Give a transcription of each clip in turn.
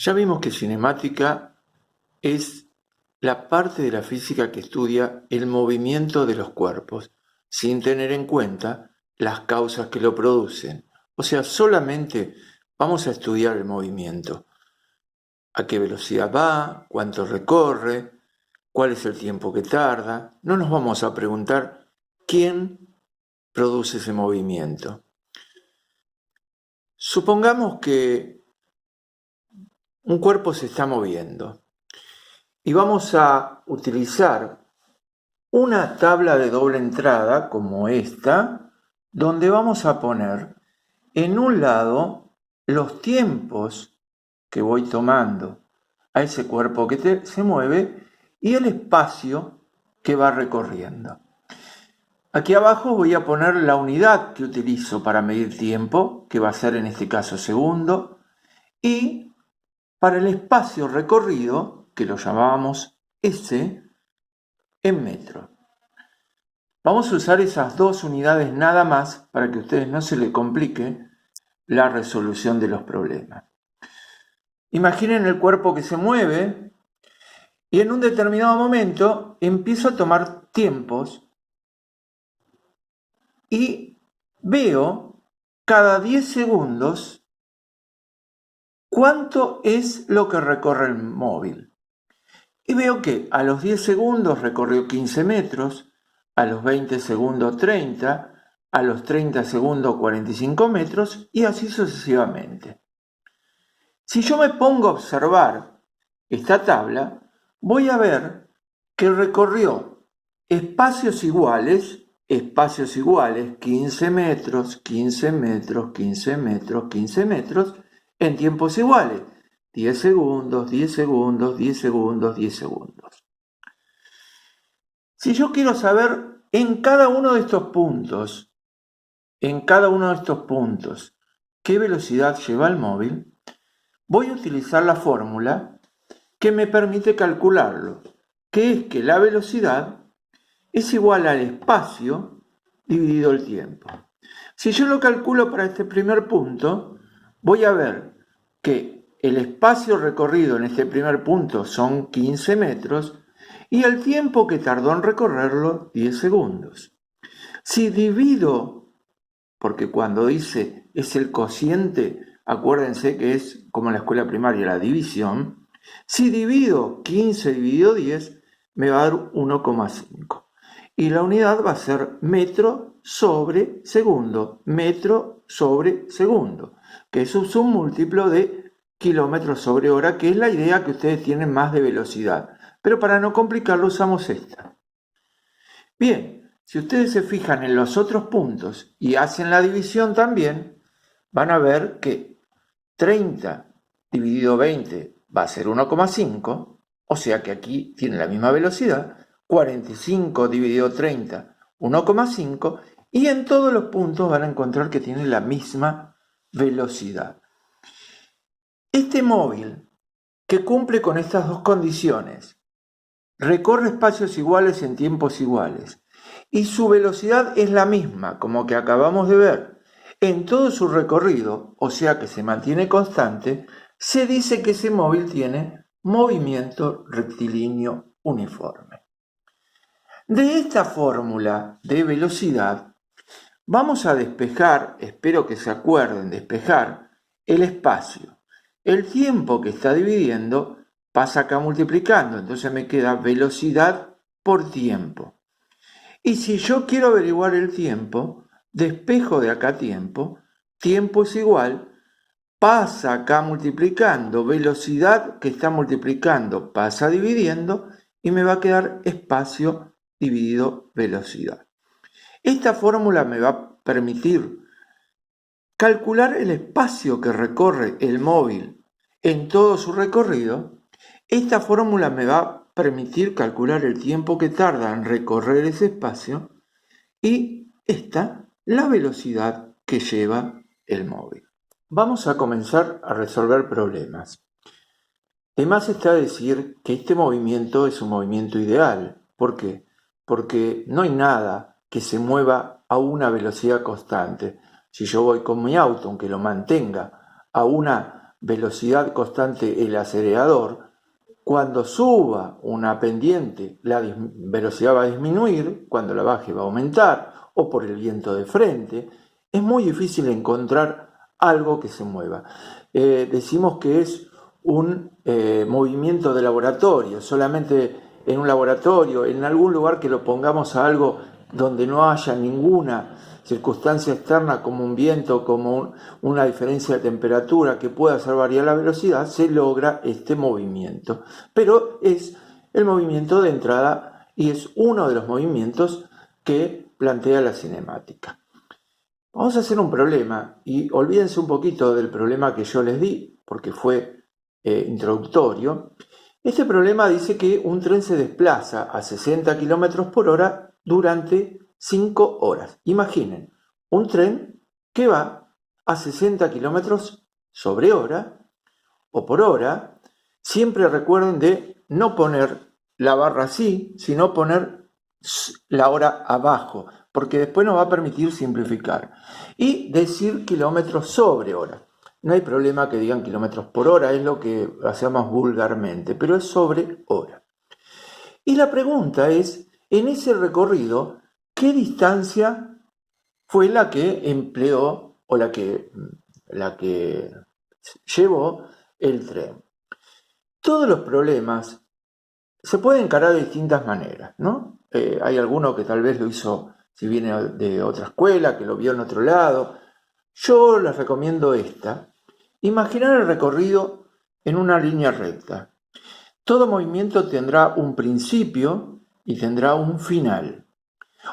Ya vimos que cinemática es la parte de la física que estudia el movimiento de los cuerpos, sin tener en cuenta las causas que lo producen. O sea, solamente vamos a estudiar el movimiento. A qué velocidad va, cuánto recorre, cuál es el tiempo que tarda. No nos vamos a preguntar quién produce ese movimiento. Supongamos que un cuerpo se está moviendo y vamos a utilizar una tabla de doble entrada como esta, donde vamos a poner en un lado los tiempos que voy tomando a ese cuerpo que se mueve y el espacio que va recorriendo. Aquí abajo voy a poner la unidad que utilizo para medir tiempo, que va a ser en este caso segundo, y para el espacio recorrido, que lo llamábamos S, en metro. Vamos a usar esas dos unidades nada más para que a ustedes no se les complique la resolución de los problemas. Imaginen el cuerpo que se mueve y en un determinado momento empiezo a tomar tiempos y veo cada 10 segundos cuánto es lo que recorre el móvil. Y veo que a los 10 segundos recorrió 15 metros, a los 20 segundos 30, a los 30 segundos 45 metros y así sucesivamente. Si yo me pongo a observar esta tabla, voy a ver que recorrió espacios iguales, 15 metros, 15 metros, 15 metros, 15 metros, en tiempos iguales, 10 segundos, 10 segundos, 10 segundos, 10 segundos. Si yo quiero saber en cada uno de estos puntos, qué velocidad lleva el móvil, voy a utilizar la fórmula que me permite calcularlo, que es que la velocidad es igual al espacio dividido el tiempo. Si yo lo calculo para este primer punto, voy a ver que el espacio recorrido en este primer punto son 15 metros y el tiempo que tardó en recorrerlo 10 segundos. Si divido, porque cuando dice es el cociente, acuérdense que es como en la escuela primaria la división, si divido 15 dividido 10 me va a dar 1,5 y la unidad va a ser metro sobre segundo, que eso es un múltiplo de kilómetros sobre hora, que es la idea que ustedes tienen más de velocidad. Pero para no complicarlo usamos esta. Bien, si ustedes se fijan en los otros puntos y hacen la división también, van a ver que 30 dividido 20 va a ser 1,5, o sea que aquí tiene la misma velocidad, 45 dividido 30, 1,5, y en todos los puntos van a encontrar que tiene la misma velocidad. Este móvil que cumple con estas dos condiciones, recorre espacios iguales en tiempos iguales, y su velocidad es la misma, como que acabamos de ver, en todo su recorrido, o sea que se mantiene constante, se dice que ese móvil tiene movimiento rectilíneo uniforme. De esta fórmula de velocidad vamos a despejar, espero que se acuerden, despejar el espacio. El tiempo que está dividiendo pasa acá multiplicando, entonces me queda velocidad por tiempo. Y si yo quiero averiguar el tiempo, despejo de acá tiempo, tiempo es igual, pasa acá multiplicando, velocidad que está multiplicando pasa dividiendo y me va a quedar espacio dividido velocidad. Esta fórmula me va a permitir calcular el espacio que recorre el móvil en todo su recorrido. Esta fórmula me va a permitir calcular el tiempo que tarda en recorrer ese espacio y esta la velocidad que lleva el móvil. Vamos a comenzar a resolver problemas. De más está decir que este movimiento es un movimiento ideal. ¿Por qué? Porque no hay nada que se mueva a una velocidad constante. Si yo voy con mi auto, aunque lo mantenga a una velocidad constante el acelerador, cuando suba una pendiente la velocidad va a disminuir, cuando la baje va a aumentar, o por el viento de frente. Es muy difícil encontrar algo que se mueva. Decimos que es un movimiento de laboratorio, solamente en un laboratorio, en algún lugar que lo pongamos a algo donde no haya ninguna circunstancia externa como un viento, como una diferencia de temperatura que pueda hacer variar la velocidad, se logra este movimiento. Pero es el movimiento de entrada y es uno de los movimientos que plantea la cinemática. Vamos a hacer un problema y olvídense un poquito del problema que yo les di, porque fue introductorio. Este problema dice que un tren se desplaza a 60 km por hora durante 5 horas. Imaginen, un tren que va a 60 km sobre hora o por hora. Siempre recuerden de no poner la barra así, sino poner la hora abajo, porque después nos va a permitir simplificar. Y decir kilómetros sobre hora. No hay problema que digan kilómetros por hora, es lo que hacemos vulgarmente, pero es sobre hora. Y la pregunta es, en ese recorrido, ¿qué distancia fue la que empleó o la que llevó el tren? Todos los problemas se pueden encarar de distintas maneras, ¿no? Hay alguno que tal vez lo hizo, si viene de otra escuela, que lo vio en otro lado. Yo les recomiendo esta. Imaginar el recorrido en una línea recta. Todo movimiento tendrá un principio y tendrá un final.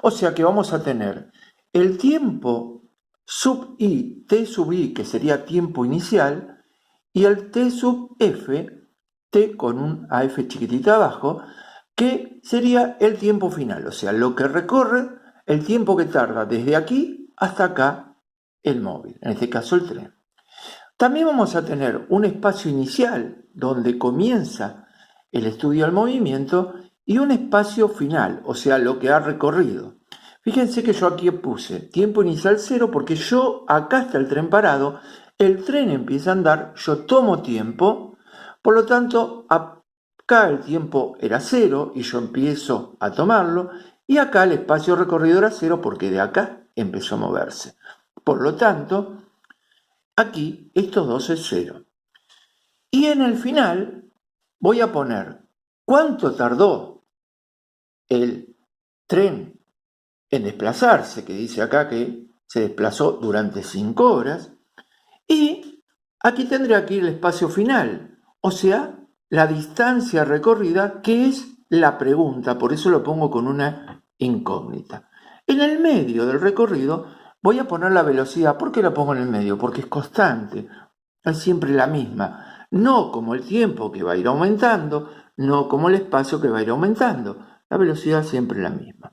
O sea que vamos a tener el tiempo sub i, t sub i, que sería tiempo inicial, y el t sub f, t con un af chiquitita abajo, que sería el tiempo final, o sea, lo que recorre, el tiempo que tarda desde aquí hasta acá el móvil, en este caso el tren. También vamos a tener un espacio inicial donde comienza el estudio del movimiento y un espacio final, o sea, lo que ha recorrido. Fíjense que yo aquí puse tiempo inicial 0 porque yo, acá está el tren parado, el tren empieza a andar, yo tomo tiempo, por lo tanto, acá el tiempo era 0 y yo empiezo a tomarlo, y acá el espacio recorrido era 0 porque de acá empezó a moverse. Por lo tanto, aquí estos dos es 0. Y en el final voy a poner cuánto tardó el tren en desplazarse, que dice acá que se desplazó durante 5 horas. Y aquí tendré aquí el espacio final, o sea, la distancia recorrida, que es la pregunta, por eso lo pongo con una incógnita. En el medio del recorrido voy a poner la velocidad. ¿Por qué la pongo en el medio? Porque es constante, es siempre la misma. No como el tiempo que va a ir aumentando, no como el espacio que va a ir aumentando. La velocidad es siempre la misma.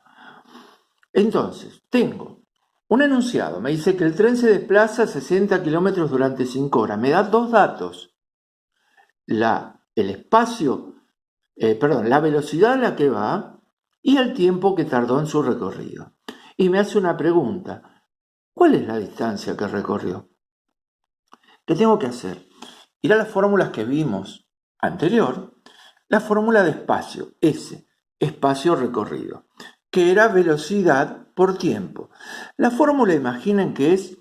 Entonces, tengo un enunciado. Me dice que el tren se desplaza a 60 kilómetros durante 5 horas. Me da dos datos. El espacio, la velocidad a la que va y el tiempo que tardó en su recorrido. Y me hace una pregunta. ¿Cuál es la distancia que recorrió? ¿Qué tengo que hacer? Ir a las fórmulas que vimos anterior. La fórmula de espacio, S, espacio recorrido, que era velocidad por tiempo. La fórmula, imaginen que es,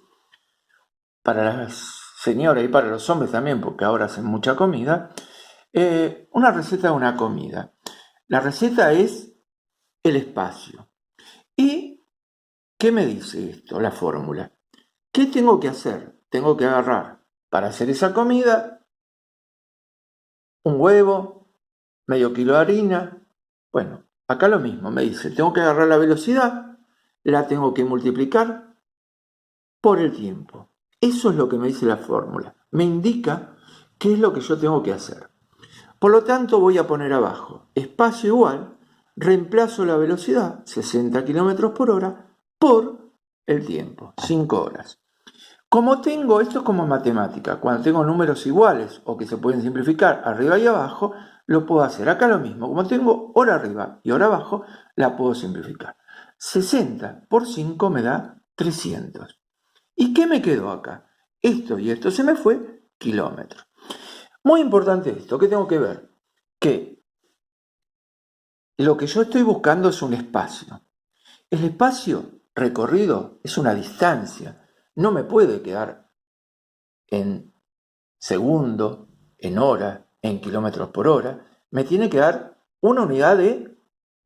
para las señoras y para los hombres también, porque ahora hacen mucha comida, una receta de una comida. La receta es el espacio. ¿Y qué me dice esto, la fórmula? ¿Qué tengo que hacer? Tengo que agarrar, para hacer esa comida, un huevo, medio kilo de harina. Bueno, acá lo mismo, me dice, tengo que agarrar la velocidad, la tengo que multiplicar por el tiempo. Eso es lo que me dice la fórmula. Me indica qué es lo que yo tengo que hacer. Por lo tanto, voy a poner abajo, espacio igual, reemplazo la velocidad, 60 km por hora, por el tiempo, 5 horas. Como tengo, esto es como matemática, cuando tengo números iguales o que se pueden simplificar arriba y abajo, lo puedo hacer. Acá lo mismo, como tengo hora arriba y hora abajo, la puedo simplificar. 60 por 5 me da 300. ¿Y qué me quedó acá? Esto y esto se me fue, kilómetros. Muy importante esto, ¿qué tengo que ver? Que lo que yo estoy buscando es un espacio. El espacio recorrido es una distancia. No me puede quedar en segundo, en hora, en kilómetros por hora. Me tiene que dar una unidad de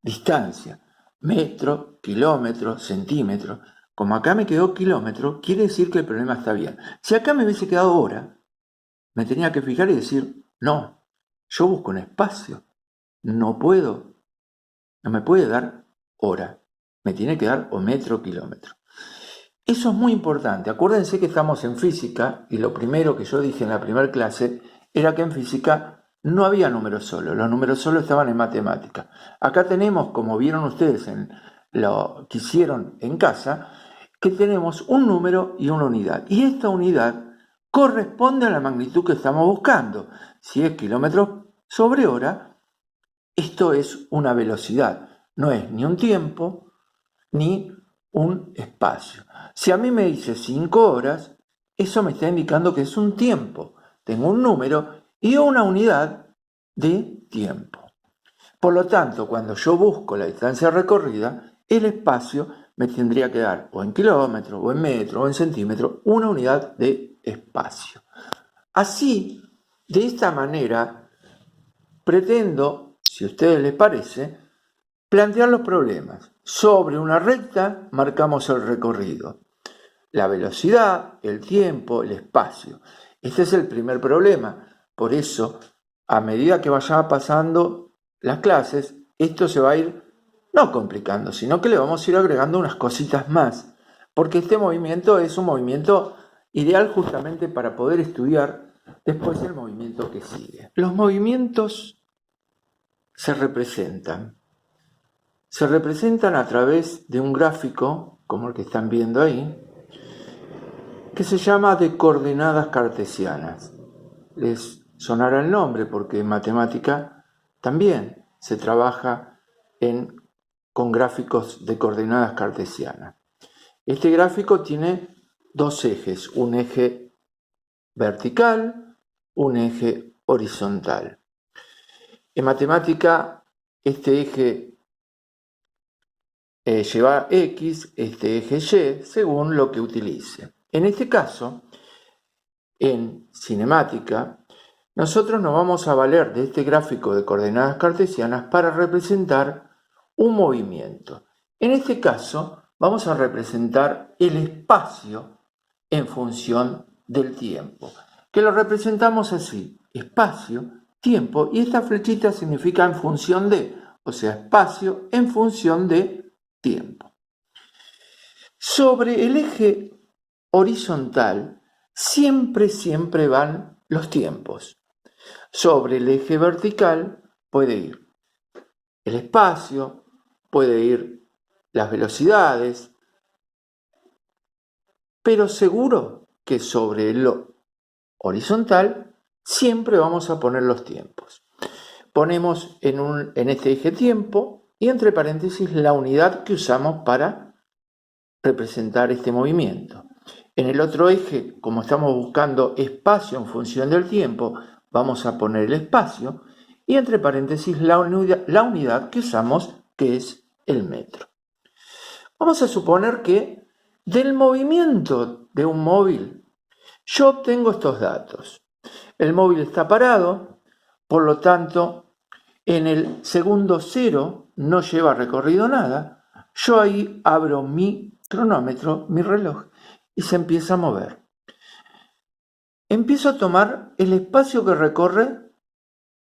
distancia. Metro, kilómetro, centímetro. Como acá me quedó kilómetro, quiere decir que el problema está bien. Si acá me hubiese quedado hora, me tenía que fijar y decir, no, yo busco un espacio. No me puede dar hora. Me tiene que dar o metro o kilómetro. Eso es muy importante. Acuérdense que estamos en física y lo primero que yo dije en la primera clase era que en física no había números solos. Los números solos estaban en matemática. Acá tenemos, como vieron ustedes en lo que hicieron en casa, que tenemos un número y una unidad. Y esta unidad corresponde a la magnitud que estamos buscando. Si es kilómetros sobre hora, esto es una velocidad. No es ni un tiempo ni un espacio. Si a mí me dice 5 horas, eso me está indicando que es un tiempo. Tengo un número y una unidad de tiempo. Por lo tanto, cuando yo busco la distancia recorrida, el espacio me tendría que dar o en kilómetros, o en metros, o en centímetros, una unidad de espacio. Así, de esta manera, pretendo, si a ustedes les parece, plantear los problemas. Sobre una recta marcamos el recorrido, la velocidad, el tiempo, el espacio. Este es el primer problema. Por eso, a medida que vayan pasando las clases, esto se va a ir no complicando, sino que le vamos a ir agregando unas cositas más, porque este movimiento es un movimiento ideal justamente para poder estudiar después el movimiento que sigue. Los movimientos se representan a través de un gráfico, como el que están viendo ahí, que se llama de coordenadas cartesianas. Les sonará el nombre porque en matemática también se trabaja con gráficos de coordenadas cartesianas. Este gráfico tiene dos ejes, un eje vertical, un eje horizontal. En matemática, este eje lleva X, este eje Y, según lo que utilice. En este caso, en cinemática, nosotros nos vamos a valer de este gráfico de coordenadas cartesianas para representar un movimiento. En este caso, vamos a representar el espacio en función del tiempo, que lo representamos así, espacio, tiempo, y esta flechita significa en función de, o sea, espacio en función de tiempo. Sobre el eje horizontal siempre van los tiempos. Sobre el eje vertical puede ir el espacio, puede ir las velocidades, pero seguro que sobre lo horizontal siempre vamos a poner los tiempos. Ponemos en este eje tiempo y entre paréntesis la unidad que usamos para representar este movimiento. En el otro eje, como estamos buscando espacio en función del tiempo, vamos a poner el espacio y entre paréntesis la unidad que usamos, que es el metro. Vamos a suponer que del movimiento de un móvil yo obtengo estos datos. El móvil está parado, por lo tanto, en el segundo 0 no lleva recorrido nada. Yo ahí abro mi cronómetro, mi reloj, y se empieza a mover. Empiezo a tomar el espacio que recorre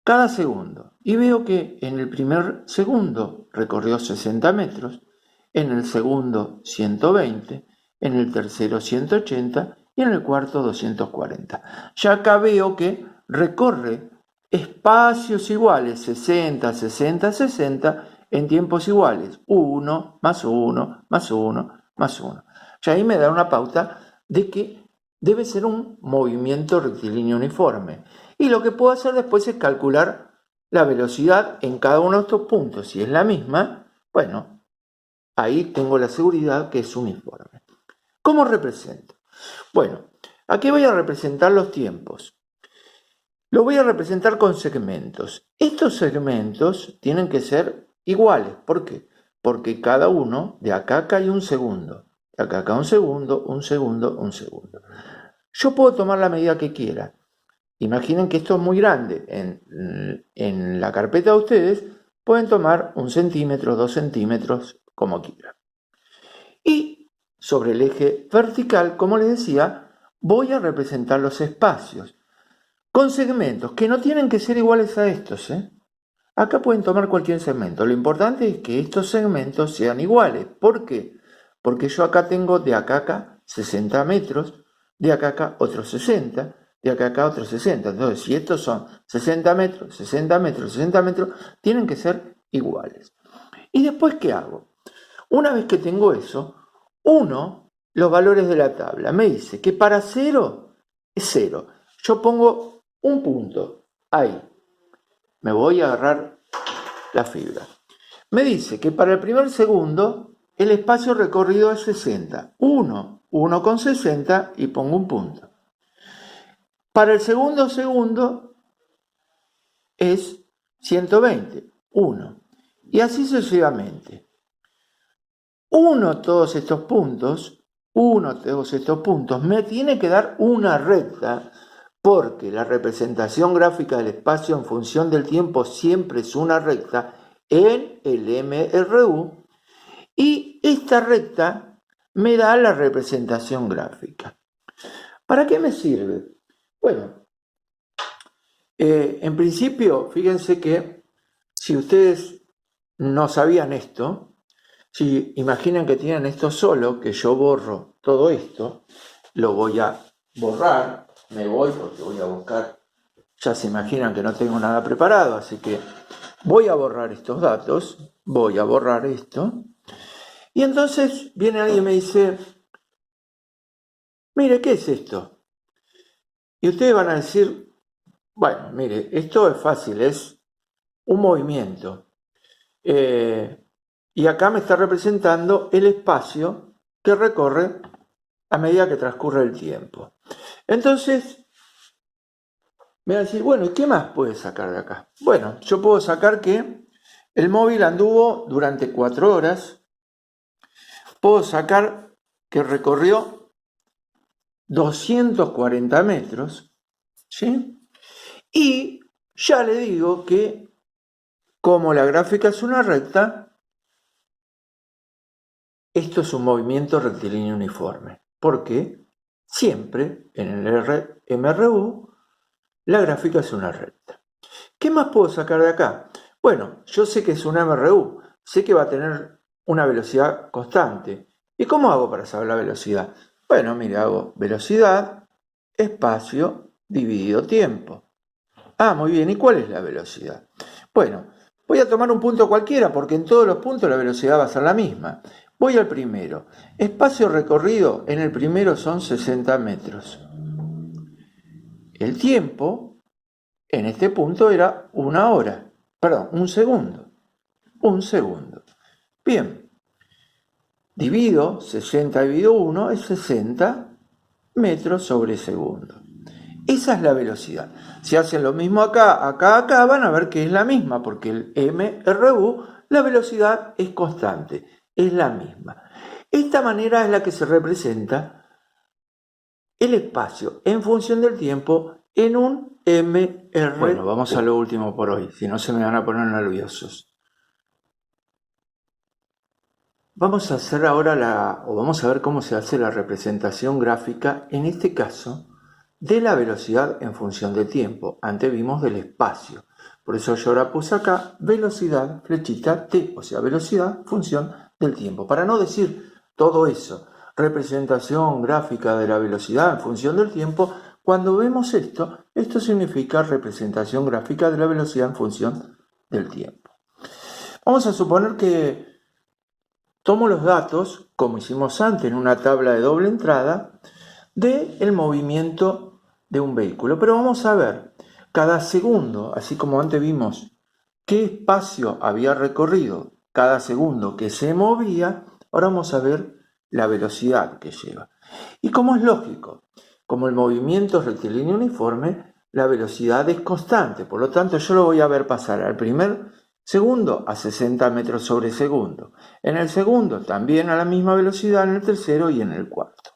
cada segundo y veo que en el primer segundo recorrió 60 metros, en el segundo 120, en el tercero 180 y en el cuarto 240. Ya acá veo que recorre espacios iguales, 60, 60, 60, en tiempos iguales, 1, más 1, más 1, más 1. Ya ahí me da una pauta de que debe ser un movimiento rectilíneo uniforme. Y lo que puedo hacer después es calcular la velocidad en cada uno de estos puntos. Si es la misma, bueno, ahí tengo la seguridad que es uniforme. ¿Cómo represento? Bueno, Aquí voy a representar los tiempos. Lo voy a representar con segmentos. Estos segmentos tienen que ser iguales. ¿Por qué? Porque cada uno, de acá a acá hay un segundo. De acá a acá un segundo, un segundo, un segundo. Yo puedo tomar la medida que quiera. Imaginen que esto es muy grande. En la carpeta de ustedes pueden tomar 1 centímetro, 2 centímetros, como quieran. Y sobre el eje vertical, como les decía, voy a representar los espacios con segmentos que no tienen que ser iguales a estos. Acá pueden tomar cualquier segmento. Lo importante es que estos segmentos sean iguales. ¿Por qué? Porque yo acá tengo de acá a acá 60 metros, de acá a acá otros 60, de acá a acá otros 60. Entonces, si estos son 60 metros, 60 metros, 60 metros, tienen que ser iguales. ¿Y después qué hago? Una vez que tengo eso, los valores de la tabla. Me dice que para 0 es 0. Yo pongo un punto ahí. Me voy a agarrar la fibra. Me dice que para el primer segundo el espacio recorrido es 60. 1 con 60 y pongo un punto. Para el segundo segundo es 120. 1. Y así sucesivamente. todos estos puntos me tiene que dar una recta, porque la representación gráfica del espacio en función del tiempo siempre es una recta en el MRU, y esta recta me da la representación gráfica. ¿Para qué me sirve? Bueno, en principio, fíjense que si ustedes no sabían esto, si imaginan que tienen esto solo, que yo borro todo esto, lo voy a borrar, me voy porque voy a buscar, ya se imaginan que no tengo nada preparado, así que voy a borrar estos datos, voy a borrar esto, y entonces viene alguien y me dice, mire, ¿qué es esto? Y ustedes van a decir, bueno, mire, esto es fácil, es un movimiento. Y acá me está representando el espacio que recorre a medida que transcurre el tiempo. Entonces, me va a decir, bueno, ¿y qué más puedes sacar de acá? Bueno, yo puedo sacar que el móvil anduvo durante 4 horas. Puedo sacar que recorrió 240 metros, ¿sí? Y ya le digo que, como la gráfica es una recta, esto es un movimiento rectilíneo uniforme. Porque siempre en el MRU la gráfica es una recta. ¿Qué más puedo sacar de acá? Bueno, yo sé que es una MRU, sé que va a tener una velocidad constante. ¿Y cómo hago para saber la velocidad? Bueno, mire, hago velocidad, espacio, dividido tiempo. Ah, muy bien, ¿y cuál es la velocidad? Bueno, voy a tomar un punto cualquiera porque en todos los puntos la velocidad va a ser la misma. Voy al primero. Espacio recorrido en el primero son 60 metros. El tiempo en este punto era 1 hora. Perdón, un segundo. Un segundo. Bien. Divido 60 dividido 1 es 60 metros sobre segundo. Esa es la velocidad. Si hacen lo mismo acá, van a ver que es la misma, porque el MRU, la velocidad es constante, es la misma. Esta manera es la que se representa el espacio en función del tiempo en un MRU. Bueno, vamos a lo último por hoy, si no se me van a poner nerviosos. Vamos a hacer ahora vamos a ver cómo se hace la representación gráfica, en este caso, de la velocidad en función del tiempo. Antes vimos del espacio. Por eso yo ahora puse acá velocidad, flechita T, o sea, velocidad, función del tiempo. Para no decir todo eso, representación gráfica de la velocidad en función del tiempo, cuando vemos esto significa representación gráfica de la velocidad en función del tiempo. Vamos a suponer que tomo los datos, como hicimos antes en una tabla de doble entrada, del movimiento de un vehículo. Pero vamos a ver cada segundo, así como antes vimos qué espacio había recorrido cada segundo que se movía, ahora vamos a ver la velocidad que lleva. Y como es lógico, como el movimiento es rectilíneo uniforme, la velocidad es constante. Por lo tanto, yo lo voy a ver pasar al primer segundo a 60 metros sobre segundo. En el segundo también a la misma velocidad, en el tercero y en el cuarto.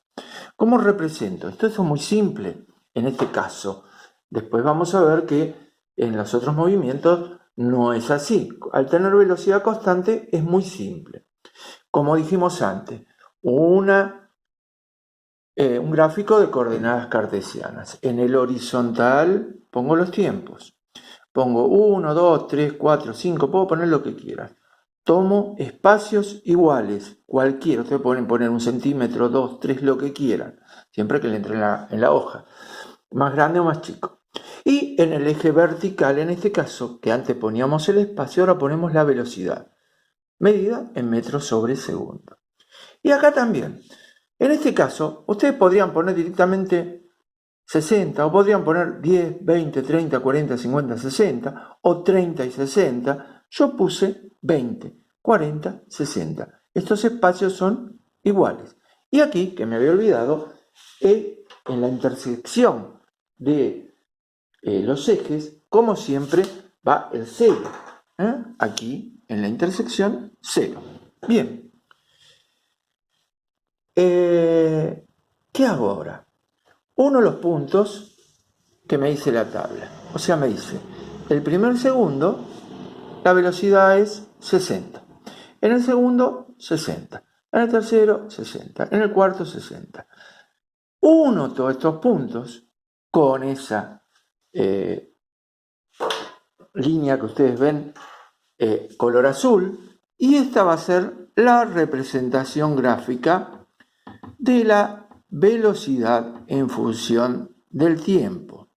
¿Cómo represento? Esto es muy simple en este caso. Después vamos a ver que en los otros movimientos no es así. Al tener velocidad constante es muy simple. Como dijimos antes, un gráfico de coordenadas cartesianas. En el horizontal pongo los tiempos. Pongo 1, 2, 3, 4, 5, puedo poner lo que quieran. Tomo espacios iguales, cualquiera. Ustedes pueden poner 1 centímetro, 2, 3, lo que quieran, siempre que le entre en la hoja, más grande o más chico. Y en el eje vertical, en este caso, que antes poníamos el espacio, ahora ponemos la velocidad, medida en metros sobre segundo. Y acá también. En este caso, ustedes podrían poner directamente 60, o podrían poner 10, 20, 30, 40, 50, 60, o 30 y 60. Yo puse 20, 40, 60. Estos espacios son iguales. Y aquí, que me había olvidado, en la intersección de los ejes, como siempre, va el 0. Aquí, en la intersección, 0. Bien. ¿Qué hago ahora? Uno de los puntos que me dice la tabla. O sea, me dice, el primer segundo, la velocidad es 60. En el segundo, 60. En el tercero, 60. En el cuarto, 60. Uno todos estos puntos con esa línea que ustedes ven color azul, y esta va a ser la representación gráfica de la velocidad en función del tiempo,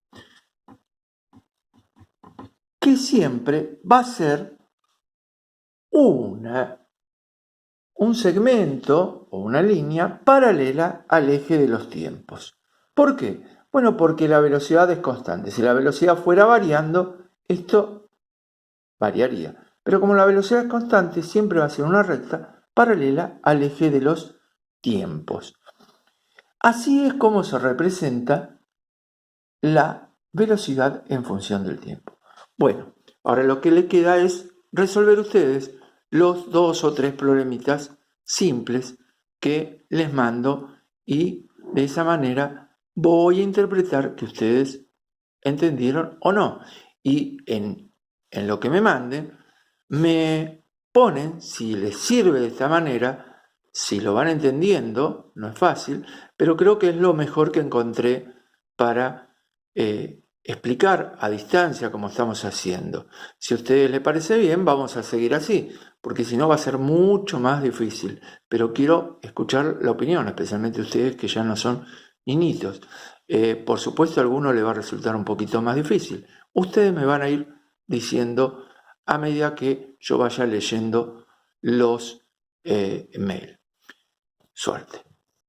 que siempre va a ser un segmento o una línea paralela al eje de los tiempos. ¿Por qué? Bueno, porque la velocidad es constante. Si la velocidad fuera variando, esto variaría. Pero como la velocidad es constante, siempre va a ser una recta paralela al eje de los tiempos. Así es como se representa la velocidad en función del tiempo. Bueno, ahora lo que le queda es resolver ustedes los 2 o 3 problemitas simples que les mando, y de esa manera voy a interpretar que ustedes entendieron o no. Y en lo que me manden, me ponen si les sirve de esta manera, si lo van entendiendo. No es fácil, pero creo que es lo mejor que encontré para explicar a distancia como estamos haciendo. Si a ustedes les parece bien, vamos a seguir así, porque si no va a ser mucho más difícil. Pero quiero escuchar la opinión, especialmente ustedes que ya no son niñitos. Por supuesto, a alguno le va a resultar un poquito más difícil. Ustedes me van a ir diciendo a medida que yo vaya leyendo los mails. Suerte.